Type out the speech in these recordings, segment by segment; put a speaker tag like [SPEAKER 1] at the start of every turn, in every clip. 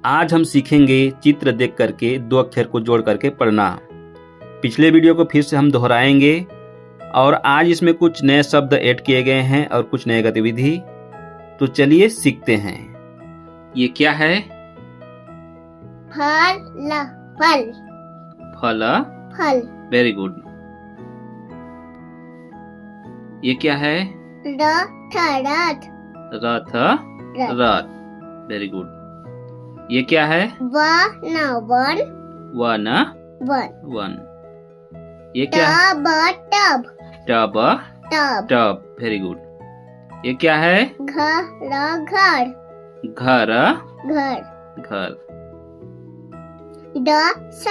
[SPEAKER 1] आज हम सीखेंगे चित्र देख करके दो अक्षर को जोड़ करके पढ़ना। पिछले वीडियो को फिर से हम दोहराएंगे और आज इसमें कुछ नए शब्द ऐड किए गए हैं और कुछ नए गतिविधि। तो चलिए सीखते हैं। ये क्या है?
[SPEAKER 2] फल फल
[SPEAKER 1] फल।
[SPEAKER 2] फल।
[SPEAKER 1] Very good. ये क्या है?
[SPEAKER 2] रथ रथ
[SPEAKER 1] रथ। रथ। Very good. ये क्या है?
[SPEAKER 2] One one
[SPEAKER 1] one.
[SPEAKER 2] One.
[SPEAKER 1] One. ये क्या है?
[SPEAKER 2] Tub
[SPEAKER 1] tub.
[SPEAKER 2] Tub.
[SPEAKER 1] Tub. Very good. ये क्या है?
[SPEAKER 2] घर घर
[SPEAKER 1] घर।
[SPEAKER 2] घर।
[SPEAKER 1] घर।
[SPEAKER 2] दस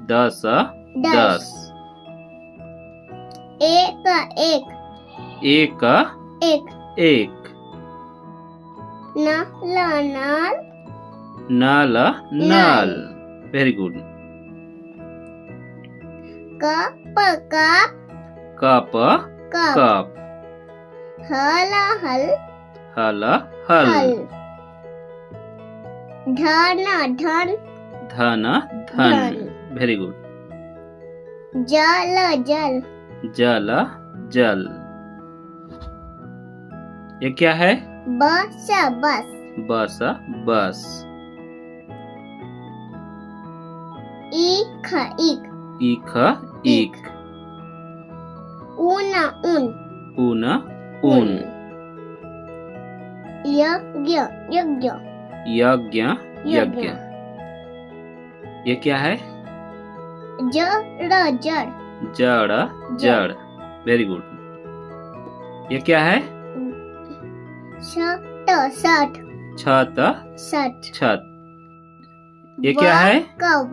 [SPEAKER 1] दस। दस।
[SPEAKER 2] एक एक
[SPEAKER 1] एक।
[SPEAKER 2] एक
[SPEAKER 1] एक।
[SPEAKER 2] नल
[SPEAKER 1] नल। नल। Very good.
[SPEAKER 2] Cup cup
[SPEAKER 1] cup.
[SPEAKER 2] Cup
[SPEAKER 1] cup.
[SPEAKER 2] हल हल
[SPEAKER 1] हल। हल।
[SPEAKER 2] धन धन
[SPEAKER 1] धन। धन। Very good.
[SPEAKER 2] जल जल
[SPEAKER 1] जल। जल। ये क्या है?
[SPEAKER 2] बस बस
[SPEAKER 1] बस। बस।
[SPEAKER 2] ईख ईख
[SPEAKER 1] ईख। ईख।
[SPEAKER 2] ऊन ऊन
[SPEAKER 1] ऊन। ऊन।
[SPEAKER 2] यज्ञ यज्ञ
[SPEAKER 1] यज्ञ। यज्ञ। ये क्या है?
[SPEAKER 2] जड़ जड़
[SPEAKER 1] जड़। जड़। Very good. ये क्या है?
[SPEAKER 2] शट शट
[SPEAKER 1] छत।
[SPEAKER 2] शट
[SPEAKER 1] छत। ये क्या है?
[SPEAKER 2] वक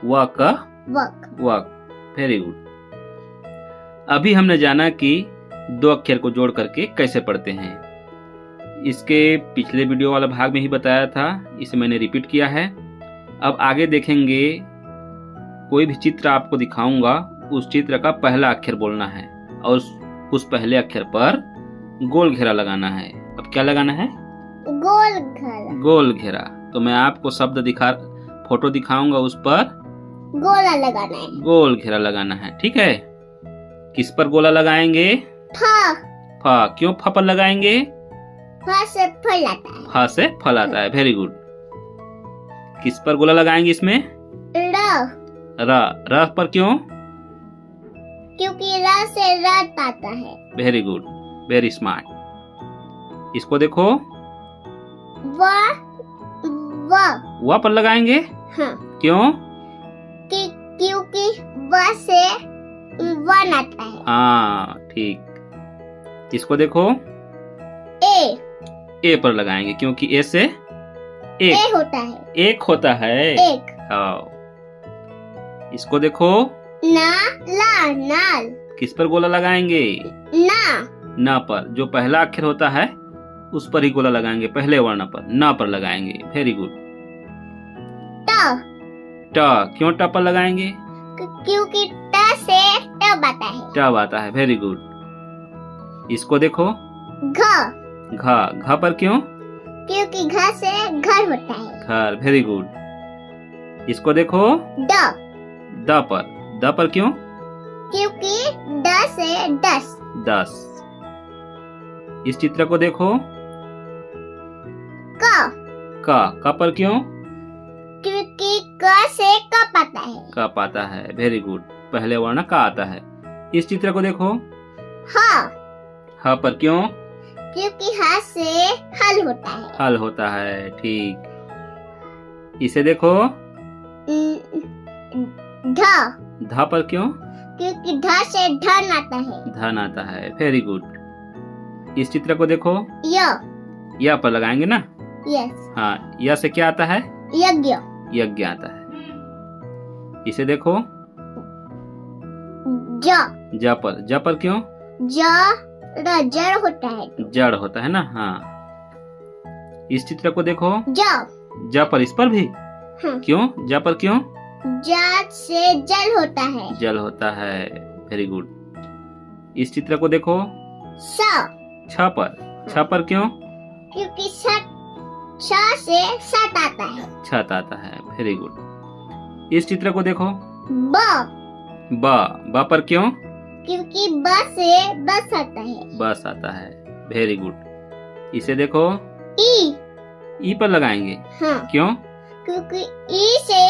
[SPEAKER 1] वक।
[SPEAKER 2] वक
[SPEAKER 1] वक। Very good. अभी हमने जाना कि दो अक्षर को जोड़ करके कैसे पढ़ते हैं। इसके पिछले वीडियो वाला भाग में ही बताया था, इसे मैंने रिपीट किया है। अब आगे देखेंगे, कोई भी चित्र आपको दिखाऊंगा, उस चित्र का पहला अक्षर बोलना है और उस पहले अक्षर पर गोल घेरा लगाना है। अब क्या लगाना है?
[SPEAKER 2] गोल घेरा।
[SPEAKER 1] गोल घेरा। तो मैं आपको फोटो दिखाऊंगा, उस पर
[SPEAKER 2] गोला लगाना है।
[SPEAKER 1] गोल घेरा लगाना है। ठीक है? किस पर गोला लगाएंगे? फा। क्यों फा पर लगाएंगे?
[SPEAKER 2] फा से फल आता है।
[SPEAKER 1] फा से फल आता है। Very good. किस पर गोला लगाएंगे इसमें? र पर क्यों?
[SPEAKER 2] क्योंकि र से रात आता है।
[SPEAKER 1] Very good. Very smart. इसको देखो, वा पर लगाएंगे।
[SPEAKER 2] हाँ।
[SPEAKER 1] क्यों?
[SPEAKER 2] क्योंकि व से वन आता है।
[SPEAKER 1] हाँ, ठीक। इसको देखो, ए पर लगाएंगे क्योंकि ए से एक
[SPEAKER 2] होता है।
[SPEAKER 1] एक होता है।
[SPEAKER 2] एक।
[SPEAKER 1] इसको देखो,
[SPEAKER 2] नाल।
[SPEAKER 1] किस पर गोला लगाएंगे? ना पर। जो पहला अक्षर होता है उस पर ही गोला लगाएंगे, पहले वर्ण पर। ना पर लगाएंगे। Very good. ट। क्यों ट पर लगाएंगे?
[SPEAKER 2] क्योंकि ट से टब आता है।
[SPEAKER 1] टब आता है। Very good. इसको देखो, घ पर क्यों?
[SPEAKER 2] क्योंकि घ से घर होता है।
[SPEAKER 1] घर। Very good. इसको देखो, द पर क्यों?
[SPEAKER 2] क्योंकि द से दस।
[SPEAKER 1] 10। इस चित्र को देखो, क पर क्यों?
[SPEAKER 2] क्योंकि क से कप आता है।
[SPEAKER 1] कप आता है। Very good. पहले वर्ण का आता है। इस चित्र को देखो, ह पर क्यों?
[SPEAKER 2] क्योंकि ह से हल होता है।
[SPEAKER 1] हल होता है। ठीक। इसे देखो, ध पर क्यों?
[SPEAKER 2] क्योंकि ध से धन आता है।
[SPEAKER 1] धन आता है। Very good. इस चित्र को देखो, य पर लगाएंगे ना।
[SPEAKER 2] यस।
[SPEAKER 1] हाँ, य से क्या आता है?
[SPEAKER 2] यज्ञ।
[SPEAKER 1] यज्ञ आता है। इसे देखो, ज पर क्यों?
[SPEAKER 2] जड़ होता है।
[SPEAKER 1] जड़ होता है ना। हाँ। इस चित्र को देखो, ज पर। इस पर भी क्यों? ज पर क्यों?
[SPEAKER 2] ज से जल होता है।
[SPEAKER 1] जल होता है। Very good. इस चित्र को देखो, छ पर क्यों?
[SPEAKER 2] क्योंकि श से सट आता है।
[SPEAKER 1] छत आता है। Very good. इस चित्र को देखो।
[SPEAKER 2] ब
[SPEAKER 1] ब पर क्यों?
[SPEAKER 2] क्योंकि ब से बस आता है।
[SPEAKER 1] बस आता है। Very good. इसे देखो।
[SPEAKER 2] ई
[SPEAKER 1] पर लगाएंगे।
[SPEAKER 2] हाँ,
[SPEAKER 1] क्यों?
[SPEAKER 2] क्योंकि ई से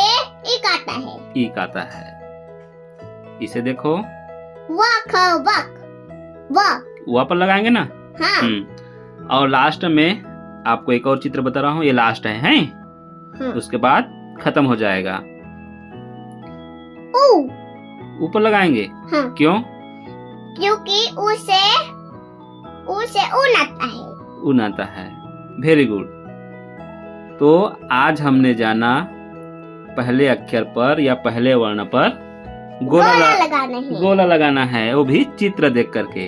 [SPEAKER 2] इक आता है।
[SPEAKER 1] ईक आता है। इसे देखो।
[SPEAKER 2] वक
[SPEAKER 1] पर लगाएंगे ना।
[SPEAKER 2] हाँ,
[SPEAKER 1] और लास्ट में आपको एक और चित्र बता रहा हूँ, ये लास्ट है?
[SPEAKER 2] हाँ।
[SPEAKER 1] उसके बाद खत्म हो जाएगा। ऊपर लगाएंगे।
[SPEAKER 2] हाँ,
[SPEAKER 1] क्यों?
[SPEAKER 2] क्योंकि उसे ऊन आता है।
[SPEAKER 1] ऊन आता है। Very good. तो आज हमने जाना पहले अक्षर पर या पहले वर्ण पर गोला लगाना है, वो भी चित्र देख करके।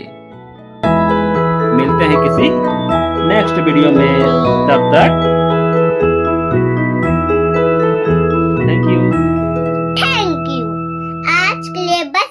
[SPEAKER 1] मिलते हैं किसी नेक्स्ट वीडियो में, तब तक थैंक यू।
[SPEAKER 2] आज के लिए बस